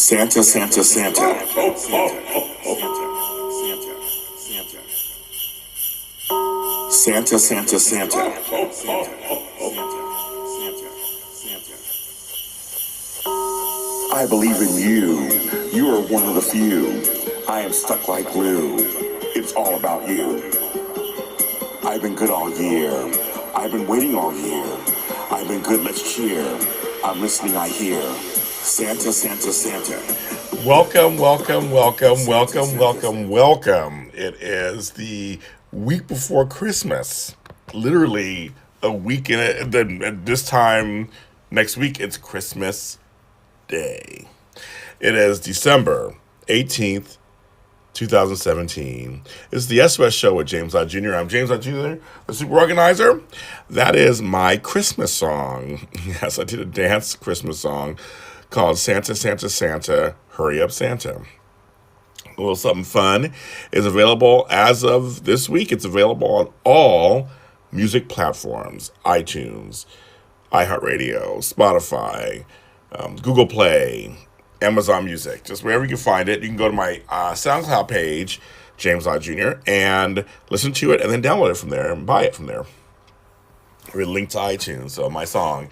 Santa, Santa, Santa. Santa, Santa, Santa. I believe in you. You are one of the few. I am stuck like glue. It's all about you. I've been good all year. I've been waiting all year. I've been good, let's cheer. I'm listening, I hear. Santa, Santa, Santa. Welcome. It is the week before Christmas. Literally a week in it. Then at this time next week, it's Christmas Day. It is December 18th, 2017. It's the SOS show with Lott Jr. I'm Lott Jr., the Super Organizer. That is my Christmas song. Yes, I did a dance Christmas song called Santa, Santa, Santa, Hurry Up Santa. A little something fun is available as of this week. It's available on all music platforms: iTunes, iHeartRadio, Spotify, Google Play, Amazon Music, just wherever you can find it. You can go to my SoundCloud page, Lott Jr., and listen to it and then download it from there and buy it from there. We're linked to iTunes. So my song,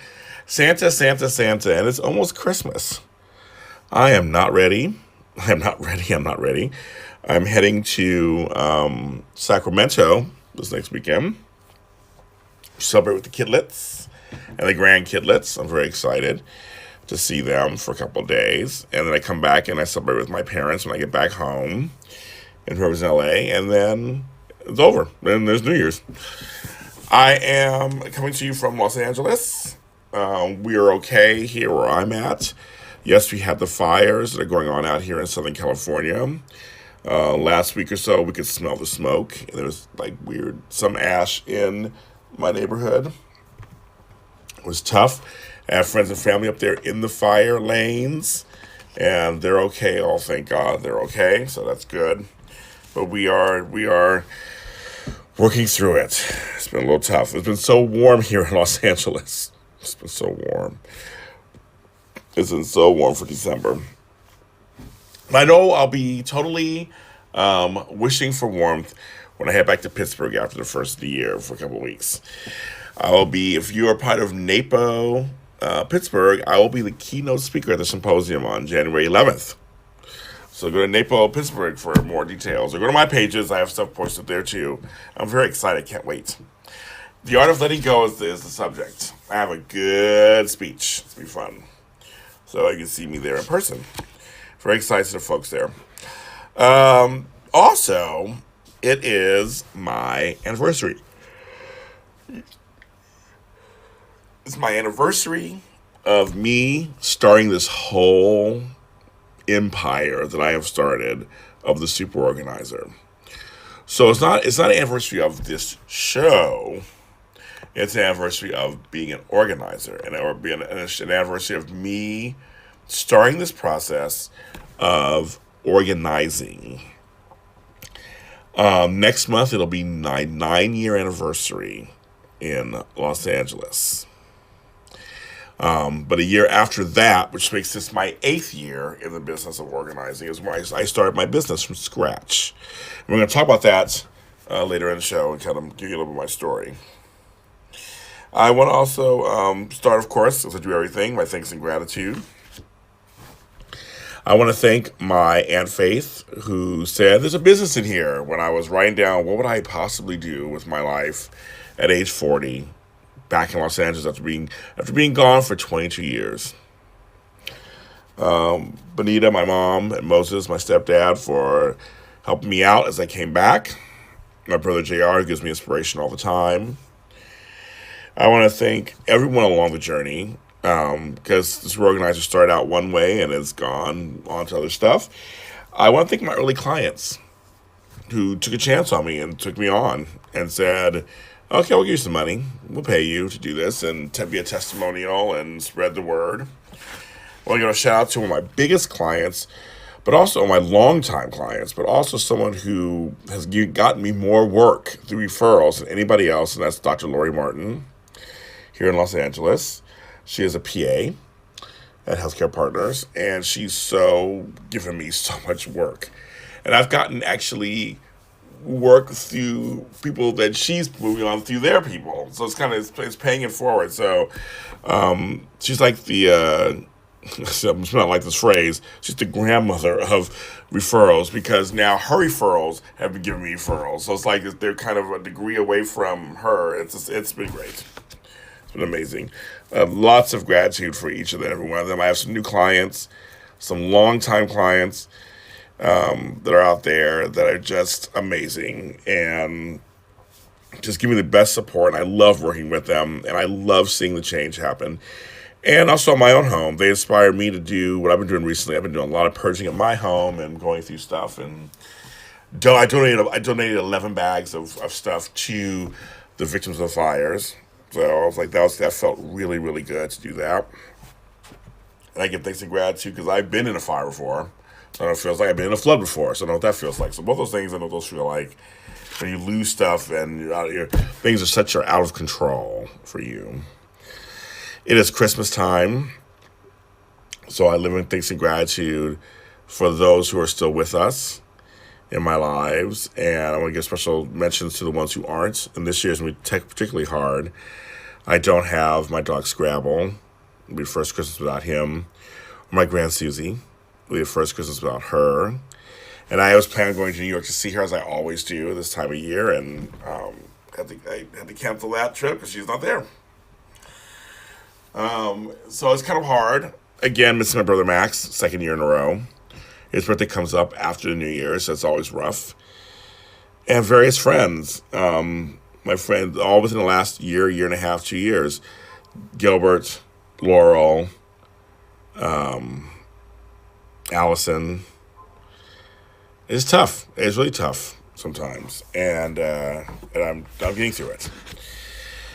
Santa, Santa, Santa, and it's almost Christmas. I am not ready. I'm heading to Sacramento this next weekend to celebrate with the kidlets and the grandkidlets. I'm very excited to see them for a couple of days. And then I come back and I celebrate with my parents when I get back home in whoever's in LA. And then it's over. Then there's New Year's. I am coming to you from Los Angeles. We are okay here where I'm at. Yes, we had the fires that are going on out here in Southern California. Last week or so, we could smell the smoke. And there was some ash in my neighborhood. It was tough. I have friends and family up there in the fire lanes, and they're okay. Oh, thank God, they're okay. So that's good. But we are working through it. It's been a little tough. It's been so warm here in Los Angeles. It's been so warm. It's been so warm for December. I know I'll be totally wishing for warmth when I head back to Pittsburgh after the first of the year for a couple of weeks. I will be, if you are part of NAPO Pittsburgh, I will be the keynote speaker at the symposium on January 11th. So go to NAPO Pittsburgh for more details, or go to my pages. I have stuff posted there too. I'm very excited. Can't wait. The art of letting go is the subject. I have a good speech. It's going to be fun. So you can see me there in person. Very excited to the folks there. Also, it is my anniversary. It's my anniversary of me starting this whole empire that I have started of the Super Organizer. So it's not an anniversary of this show. It's an anniversary of being an organizer, or being an anniversary of me starting this process of organizing. Next month it'll be my 9-year anniversary in Los Angeles. But a year after that, which makes this my 8th year in the business of organizing, is when I started my business from scratch. And we're going to talk about that later in the show and kind of give you a little bit of my story. I want to also start, of course, as I do everything, my thanks and gratitude. I want to thank my Aunt Faith, who said, there's a business in here, when I was writing down what would I possibly do with my life at age 40. Back in Los Angeles after being gone for 22 years. Bonita, my mom, and Moses, my stepdad, for helping me out as I came back. My brother JR gives me inspiration all the time. I want to thank everyone along the journey, because this organizer started out one way and has gone on to other stuff. I want to thank my early clients who took a chance on me and took me on and said, okay, we'll give you some money. We'll pay you to do this and to be a testimonial and spread the word. I want to give a shout out to one of my biggest clients, but also my longtime clients, but also someone who has gotten me more work through referrals than anybody else, and that's Dr. Lori Martin here in Los Angeles. She is a PA. at Healthcare Partners, and she's so given me so much work. And I've gotten actually work through people that she's moving on through their people. So it's paying it forward. So she's like I'm not like this phrase. She's the grandmother of referrals because now her referrals have been giving me referrals. So it's like they're kind of a degree away from her. It's been great. It's been amazing. Lots of gratitude for each of them, every one of them. I have some new clients, some longtime clients that are out there that are just amazing and just give me the best support. And I love working with them, and I love seeing the change happen. And also in my own home, they inspired me to do what I've been doing recently. I've been doing a lot of purging at my home and going through stuff. And I donated 11 bags of stuff to the victims of the fires. So I was like, that felt really, really good to do that. And I give thanks and gratitude because I've been in a fire before. So I know it feels like I've been in a flood before. So I know what that feels like. So both those things, I know what those feel like. When you lose stuff and things are out of control for you. It is Christmas time. So I live in thanks and gratitude for those who are still with us in my lives. And I want to give special mentions to the ones who aren't. And this year's going to be particularly hard. I don't have my dog Scrabble. It'll be the first Christmas without him. Or my Grand Susie. It'll be the first Christmas without her. And I was planning on going to New York to see her, as I always do this time of year. And I had to cancel that trip because she's not there. So it's kind of hard. Again, missing my brother Max, second year in a row. His birthday comes up after the New Year, so it's always rough. And various friends. My friends, all within the last year and a half, 2 years. Gilbert, Laurel, Allison. It's tough. It's really tough sometimes. And I'm getting through it.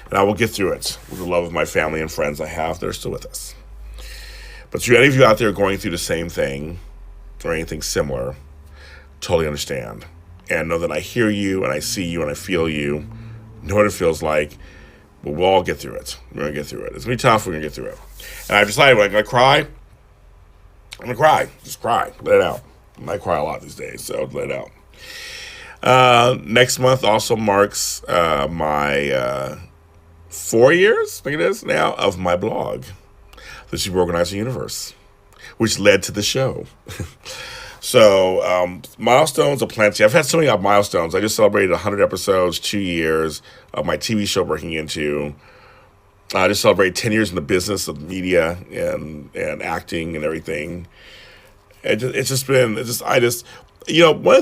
And I will get through it with the love of my family and friends I have that are still with us. But to any of you out there going through the same thing or anything similar, totally understand. And know that I hear you and I see you and I feel you. Know what it feels like. But we'll all get through it. We're going to get through it. It's going to be tough. We're going to get through it. And I've decided when I'm going to cry, I'm going to cry. Just cry. Let it out. I might cry a lot these days, so let it out. Next month also marks my 4 years, I think it is now, of my blog, the Super Organizer Universe, which led to the show. So milestones are plenty. I've had so many milestones. I just celebrated 100 episodes, 2 years of my TV show breaking into. I just celebrated 10 years in the business of media and acting and everything. One of the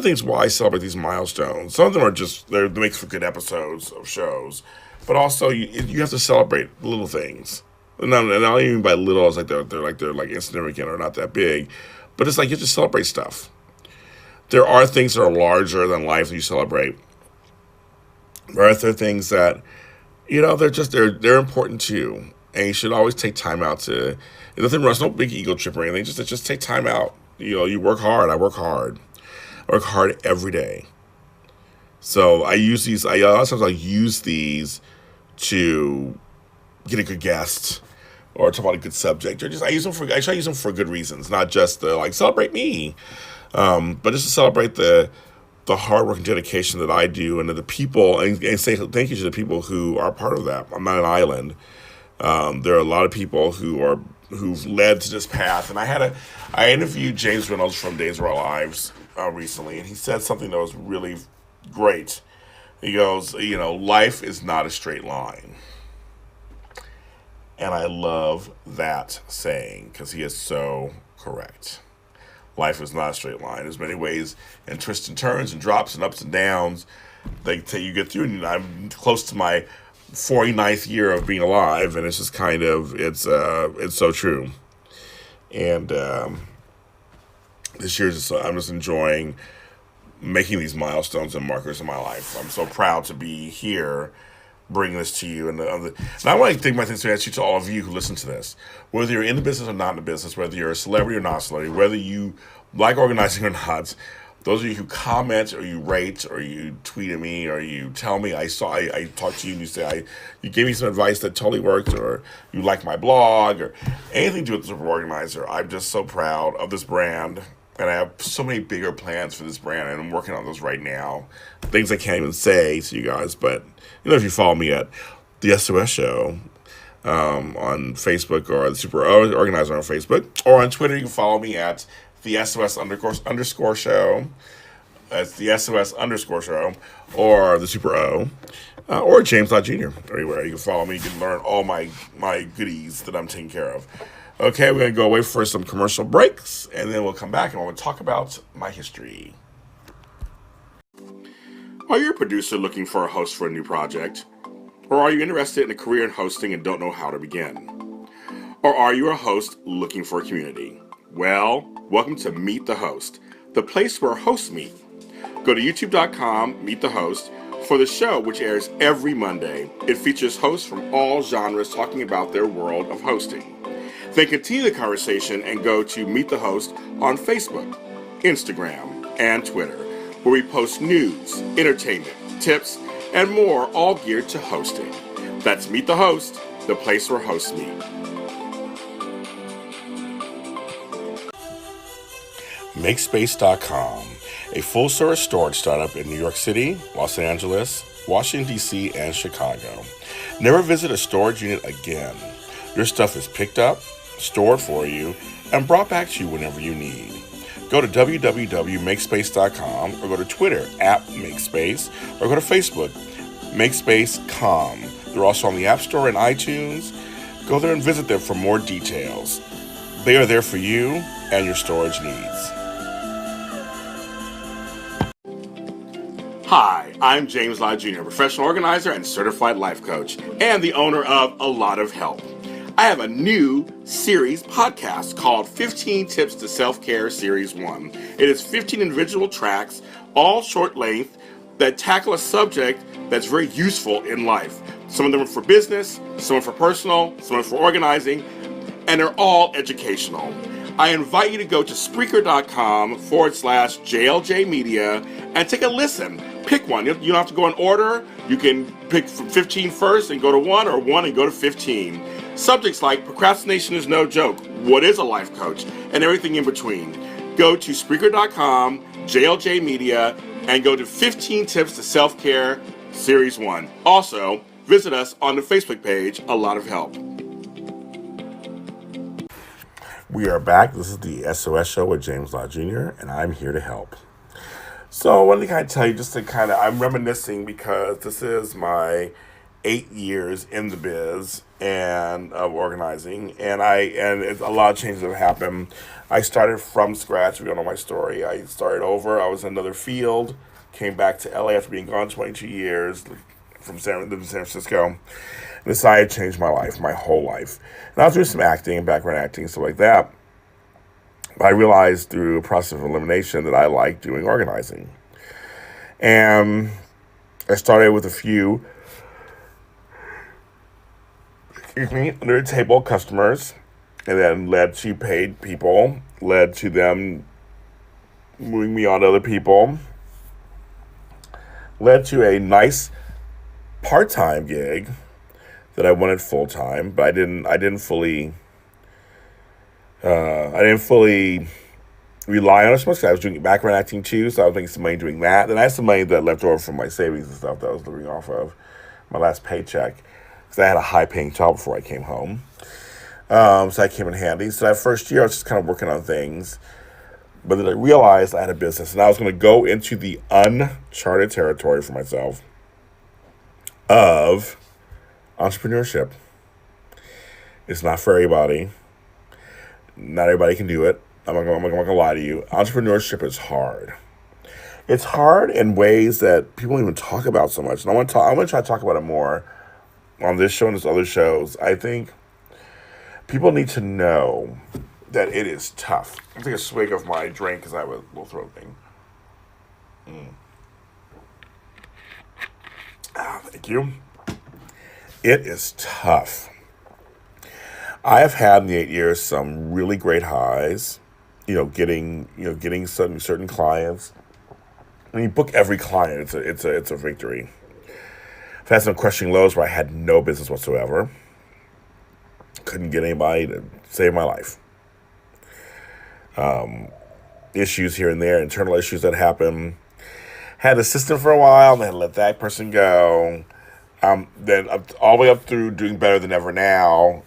things why I celebrate these milestones, some of them are they make for good episodes of shows, but also you have to celebrate little things. And I don't even mean by little as like they're insignificant or not that big, but it's like you have to celebrate stuff. There are things that are larger than life that you celebrate. There are things that they're important too, and you should always take time out to. Nothing wrong. It's no big ego trip or anything. Just take time out. You work hard. I work hard. I work hard every day. So I use these. A lot of times I use these to get a good guest or talk about a good subject, or I try to use them for good reasons, not just to celebrate me, but just to celebrate the hard work and dedication that I do and to the people, and say thank you to the people who are part of that. I'm not an island. There are a lot of people who've led to this path, and I interviewed James Reynolds from Days of Our Lives recently, and he said something that was really great. He goes, life is not a straight line. And I love that saying because he is so correct. Life is not a straight line. There's many ways and twists and turns and drops and ups and downs that you get through. And I'm close to my 49th year of being alive, and it's just kind of, it's so true. And this year, I'm just enjoying making these milestones and markers in my life. I'm so proud to be here bringing this to you. And I want to take my things to ask you to all of you who listen to this, whether you're in the business or not in the business, whether you're a celebrity or not a celebrity, whether you like organizing or not, Those of you who comment or you rate or you tweet at me or you tell me I talked to you and you say you gave me some advice that totally worked, or you like my blog or anything to do with the Super Organizer. I'm just so proud of this brand, and I have so many bigger plans for this brand, and I'm working on those right now. Things I can't even say to you guys, but if you follow me at the SOS Show on Facebook, or the Super Organizer on Facebook, or on Twitter, you can follow me at the SOS underscore show. That's the SOS underscore show, or the Super O, or James Lott Jr. Everywhere you can follow me, you can learn all my goodies that I'm taking care of. Okay, we're gonna go away for some commercial breaks, and then we'll come back and we'll talk about my history. Are you a producer looking for a host for a new project? Or are you interested in a career in hosting and don't know how to begin? Or are you a host looking for a community? Well, welcome to Meet the Host, the place where hosts meet. Go to youtube.com, Meet the Host, for the show, which airs every Monday. It features hosts from all genres talking about their world of hosting. Then continue the conversation and go to Meet the Host on Facebook, Instagram, and Twitter, where we post news, entertainment, tips, and more, all geared to hosting. That's Meet the Host, the place where hosts meet. MakeSpace.com, a full-service storage startup in New York City, Los Angeles, Washington, D.C., and Chicago. Never visit a storage unit again. Your stuff is picked up, stored for you, and brought back to you whenever you need. Go to www.makespace.com, or go to Twitter @MakeSpace, or go to Facebook, MakeSpace.com. They're also on the App Store and iTunes. Go there and visit them for more details. They are there for you and your storage needs. Hi, I'm James Lott Jr., professional organizer and certified life coach, and the owner of A Lot of Help. I have a new series podcast called 15 Tips to Self-Care Series 1. It is 15 individual tracks, all short length, that tackle a subject that's very useful in life. Some of them are for business, some are for personal, some are for organizing, and they're all educational. I invite you to go to Spreaker.com/JLJ Media and take a listen. Pick one. You don't have to go in order. You can pick from 15 first and go to 1, or 1 and go to 15. Subjects like procrastination is no joke, what is a life coach, and everything in between. Go to Spreaker.com/JLJ Media and go to 15 Tips to Self-Care Series 1. Also, visit us on the Facebook page, A Lot of Help. We are back. This is the SOS Show with James Lott Jr., and I'm here to help. So I wanted to kind of tell you, I'm reminiscing because this is my 8 years in the biz and of organizing, and it's a lot of changes have happened. I started from scratch. If you don't know my story, I started over. I was in another field, came back to LA after being gone 22 years, lived in San Francisco, and decided to change my life, my whole life. And I was doing some acting, background acting, stuff like that. But I realized through a process of elimination that I like doing organizing. And I started with a few under the table customers, and then led to paid people, led to them moving me on to other people, led to a nice part-time gig that I wanted full-time, but I didn't fully rely on it so much. I was doing background acting too, so I was making some money doing that. Then I had some money that left over from my savings and stuff that I was living off of my last paycheck, because I had a high-paying job before I came home. So that came in handy. So that first year, I was just kind of working on things. But then I realized I had a business, and I was going to go into the uncharted territory for myself of entrepreneurship. It's not for everybody. Not everybody can do it. I'm not going to lie to you. Entrepreneurship is hard. It's hard in ways that people don't even talk about so much. And I'm going to try to talk about it more on this show and this other shows. I think people need to know that it is tough. I'll take a swig of my drink because I have a little throat thing. Thank you. It is tough. I have had in the 8 years some really great highs. Getting certain clients, When you book every client, it's a victory. I've had some crushing lows where I had no business whatsoever. Couldn't get anybody to save my life. Issues here and there, internal issues that happen. Had an assistant for a while, then let that person go. Then all the way up through doing better than ever now.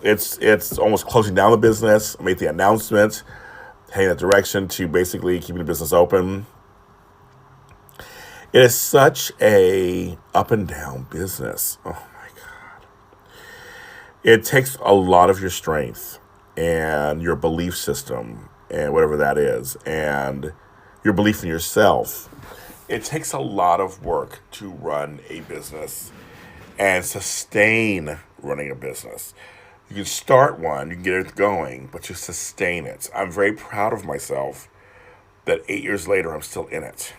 It's almost closing down the business. I made the announcement, heading that direction to basically keeping the business open. It is such a up and down business. Oh my God. It takes a lot of your strength and your belief system and whatever that is and your belief in yourself. It takes a lot of work to run a business and sustain running a business. You can start one, you can get it going, but you sustain it. I'm very proud of myself that 8 years later I'm still in it.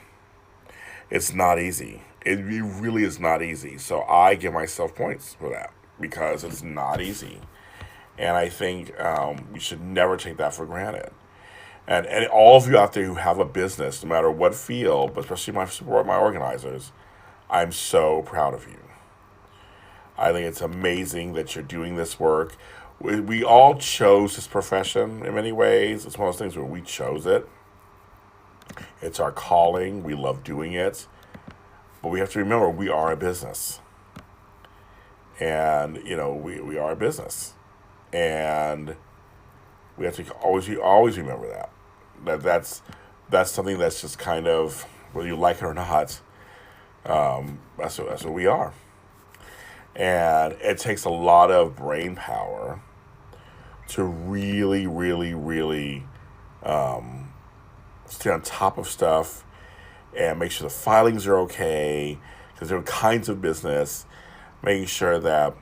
It's not easy. It really is not easy. So I give myself points for that because it's not easy. And I think we should never take that for granted. And all of you out there who have a business, no matter what field, but especially my organizers, I'm so proud of you. I think it's amazing that you're doing this work. We all chose this profession in many ways. It's one of those things where we chose it. It's our calling. We love doing it. But we have to remember we are a business. And, we are a business. And we have to always remember that. That's something that's just kind of, whether you like it or not, that's what we are. And it takes a lot of brain power to really, really, really stay on top of stuff and make sure the filings are okay, because there are kinds of business, making sure that,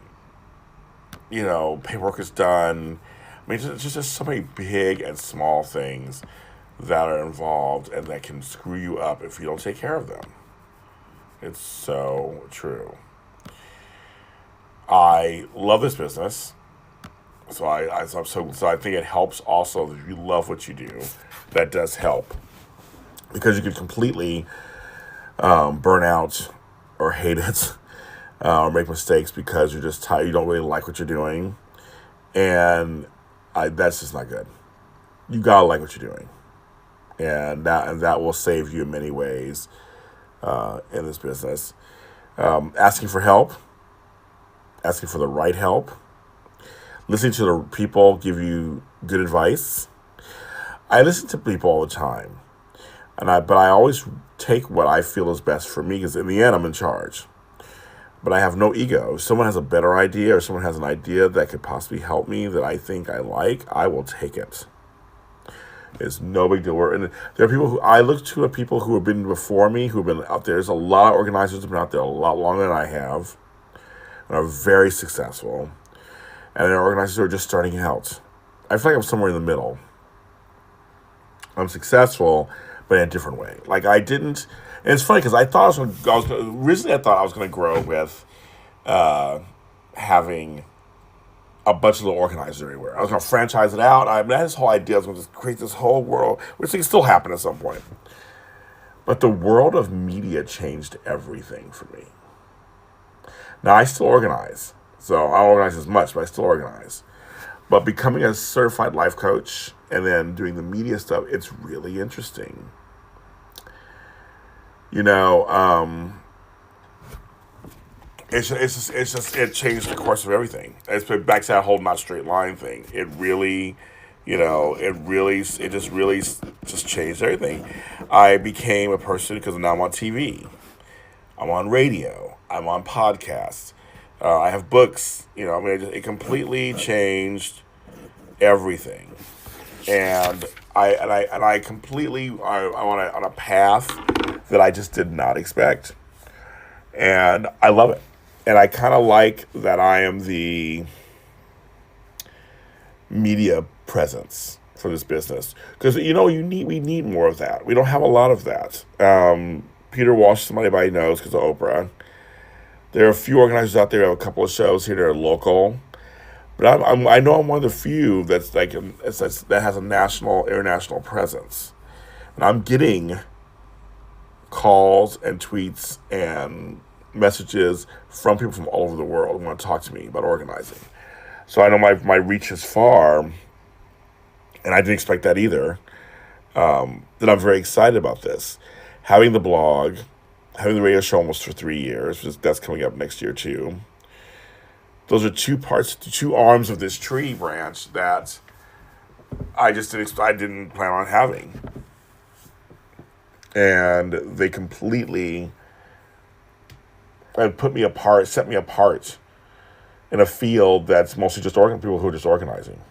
paperwork is done. I mean, it's just so many big and small things that are involved and that can screw you up if you don't take care of them. It's so true. I love this business, so I think it helps also if you love what you do. That does help because you could completely burn out or hate it or make mistakes because you're just tired. You don't really like what you're doing, and that's just not good. You gotta like what you're doing, and that will save you in many ways in this business. Asking for help. Asking for the right help, listening to the people give you good advice. I listen to people all the time, but I always take what I feel is best for me because in the end I'm in charge. But I have no ego. If someone has a better idea or someone has an idea that could possibly help me that I think I like, I will take it. It's no big deal. And there are people who I look to, people who have been before me, who have been out there. There's a lot of organizers who have been out there a lot longer than I have. And are very successful. And there are organizers who are just starting out. I feel like I'm somewhere in the middle. I'm successful, but in a different way. Like I didn't, and it's funny because originally I thought I was going to grow with having a bunch of little organizers everywhere. I was going to franchise it out. I had this whole idea. I was going to just create this whole world, which can still happen at some point. But the world of media changed everything for me. Now, I still organize. So I don't organize as much, but I still organize. But becoming a certified life coach and then doing the media stuff, it's really interesting. It changed the course of everything. It's back to that whole not straight line thing. It really, it just changed everything. I became a person because now I'm on TV. I'm on radio. I'm on podcasts. I have books. It completely changed everything. And I completely I'm on a path that I just did not expect, and I love it. And I kind of like that I am the media presence for this business because we need more of that. We don't have a lot of that. Peter Walsh, somebody knows because of Oprah. There are a few organizers out there who have a couple of shows here that are local, but I know I'm one of the few that's that has a national, international presence, and I'm getting calls and tweets and messages from people from all over the world who want to talk to me about organizing. So I know my reach is far, and I didn't expect that either. That I'm very excited about this. Having the blog, having the radio show almost for 3 years, that's coming up next year too. Those are two parts, two arms of this tree branch that I didn't plan on having. And they completely set me apart in a field that's mostly just people who are just organizing.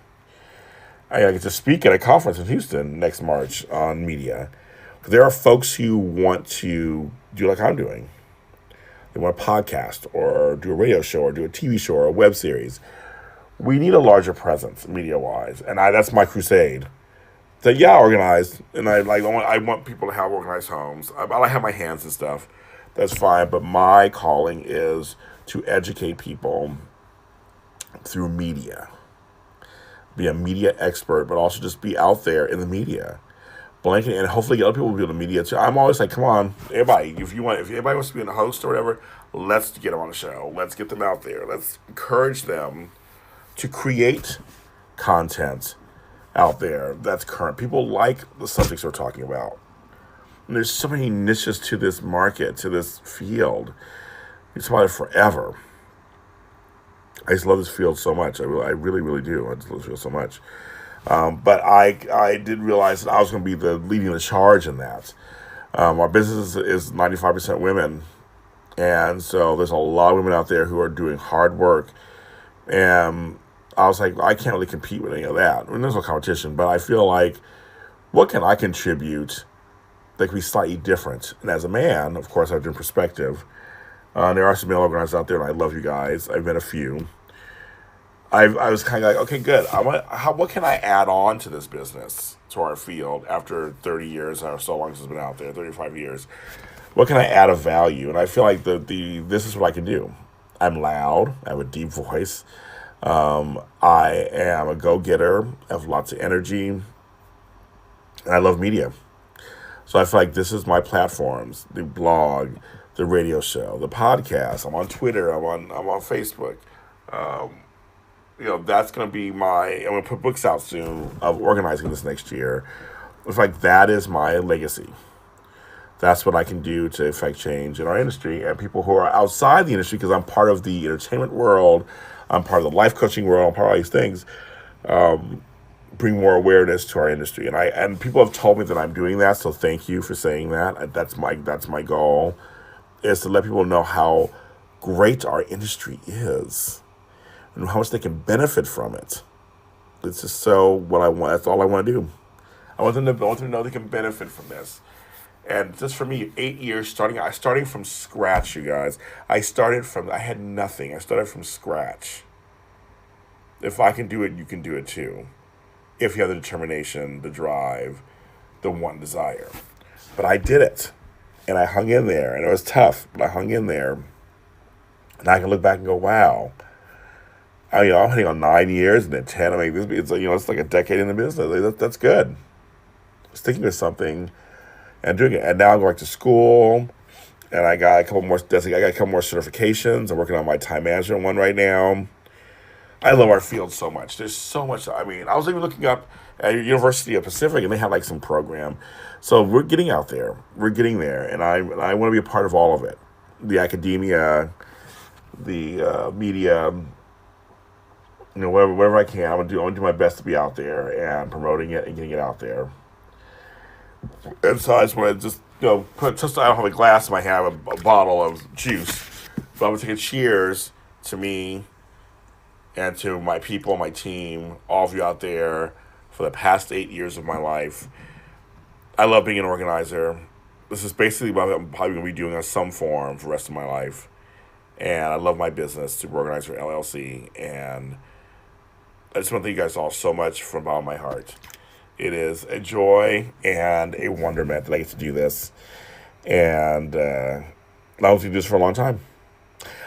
I get to speak at a conference in Houston next March on media. There are folks who want to do like I'm doing. They want a podcast or do a radio show or do a TV show or a web series. We need a larger presence media-wise, and that's my crusade. That organized, and I want people to have organized homes. I have my hands and stuff. That's fine, but my calling is to educate people through media. Be a media expert, but also just be out there in the media, blanket, and hopefully get other people to be in the media too. I'm always like, come on, everybody, if anybody wants to be a host or whatever, let's get them on the show. Let's get them out there. Let's encourage them to create content out there that's current. People like the subjects we're talking about. And there's so many niches to this market, to this field. It's about it forever. I just love this field so much. I really, really do. I just love this field so much. But I did realize that I was going to be leading the charge in that. Our business is 95% women. And so there's a lot of women out there who are doing hard work. And I was like, I can't really compete with any of that. I mean, there's no competition. But I feel like, what can I contribute that can be slightly different? And as a man, of course, I have a different perspective. There are some male organizers out there, and I love you guys. I've met a few. I was kind of like, okay, good. What can I add on to this business, to our field, after 30 years, or so long as it's been out there, 35 years? What can I add of value? And I feel like this is what I can do. I'm loud. I have a deep voice. I am a go-getter. I have lots of energy. And I love media. So I feel like this is my platforms, the blog, the radio show, the podcast. I'm on Twitter. I'm on Facebook. That's going to be I'm going to put books out soon of organizing this next year. It's like that is my legacy. That's what I can do to affect change in our industry and people who are outside the industry, because I'm part of the entertainment world. I'm part of the life coaching world. I'm part of all these things. Bring more awareness to our industry. And people have told me that I'm doing that, so thank you for saying that. That's my goal, is to let people know how great our industry is and how much they can benefit from it. It's just so what I want. That's all I want to do. I want them to know they can benefit from this. And just for me, 8 years starting from scratch, you guys. I had nothing. I started from scratch. If I can do it, you can do it too. If you have the determination, the drive, the one desire. But I did it. And I hung in there. And it was tough, but I hung in there. And I can look back and go, wow. I'm hitting on 9 years and then 10. I mean, it's like a decade in the business. That's good. Sticking with something and doing it. And now I'm going to school, and I got a couple more certifications. I'm working on my time management one right now. I love our field so much. There's so much. I mean, I was even looking up at University of Pacific, and they have like some program. So we're getting out there. We're getting there, and I want to be a part of all of it. The academia, the media, whatever I can. I want to do my best to be out there and promoting it and getting it out there. And so I just want to I don't have a glass in my hand, I have a bottle of juice. But I'm going to take a cheers to me and to my people, my team, all of you out there for the past 8 years of my life. I love being an organizer. This is basically what I'm probably going to be doing in some form for the rest of my life. And I love my business, Super Organizer LLC. And I just want to thank you guys all so much from the bottom of my heart. It is a joy and a wonderment that I get to do this. And I want to do this for a long time.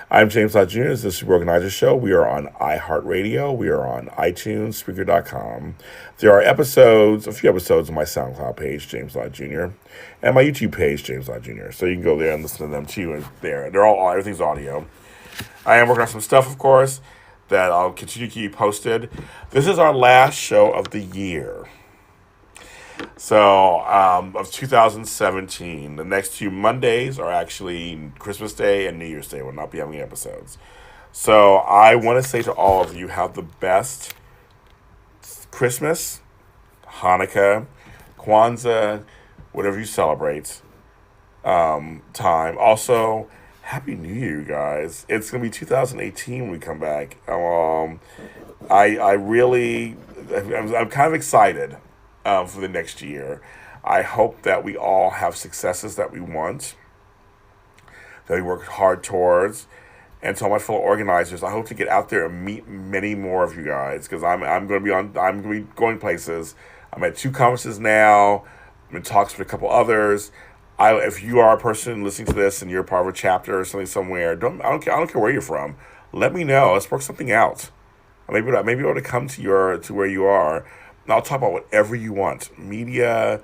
I'm James Lott Jr. This is the Super Organizer Show. We are on iHeartRadio. We are on iTunes, Spreaker.com. There are a few episodes on my SoundCloud page, James Lott Jr., and my YouTube page, James Lott Jr. So you can go there and listen to them too. And everything's audio. I am working on some stuff, of course, that I'll continue to keep posted. This is our last show of the year. So, of 2017. The next two Mondays are actually Christmas Day and New Year's Day. We'll not be having any episodes. So, I want to say to all of you, have the best Christmas, Hanukkah, Kwanzaa, whatever you celebrate, time. Also, Happy New Year, you guys. It's going to be 2018 when we come back. I'm kind of excited for the next year. I hope that we all have successes that we want, that we work hard towards. And to all my fellow organizers, I hope to get out there and meet many more of you guys, because I'm going to be going places. I'm at 2 conferences now. I'm in talks with a couple others. If you are a person listening to this and you're part of a chapter or something somewhere, I don't care where you're from. Let me know. Let's work something out. Maybe I want to come to where you are. And I'll talk about whatever you want. Media,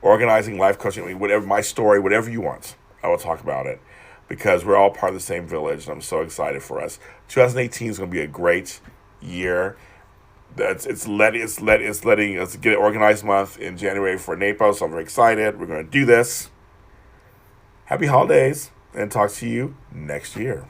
organizing, life coaching, whatever, my story, whatever you want. I will talk about it, because we're all part of the same village, and I'm so excited for us. 2018 is going to be a great year. It's letting us get an organized month in January for NAPO, so I'm very excited. We're going to do this. Happy holidays, and talk to you next year.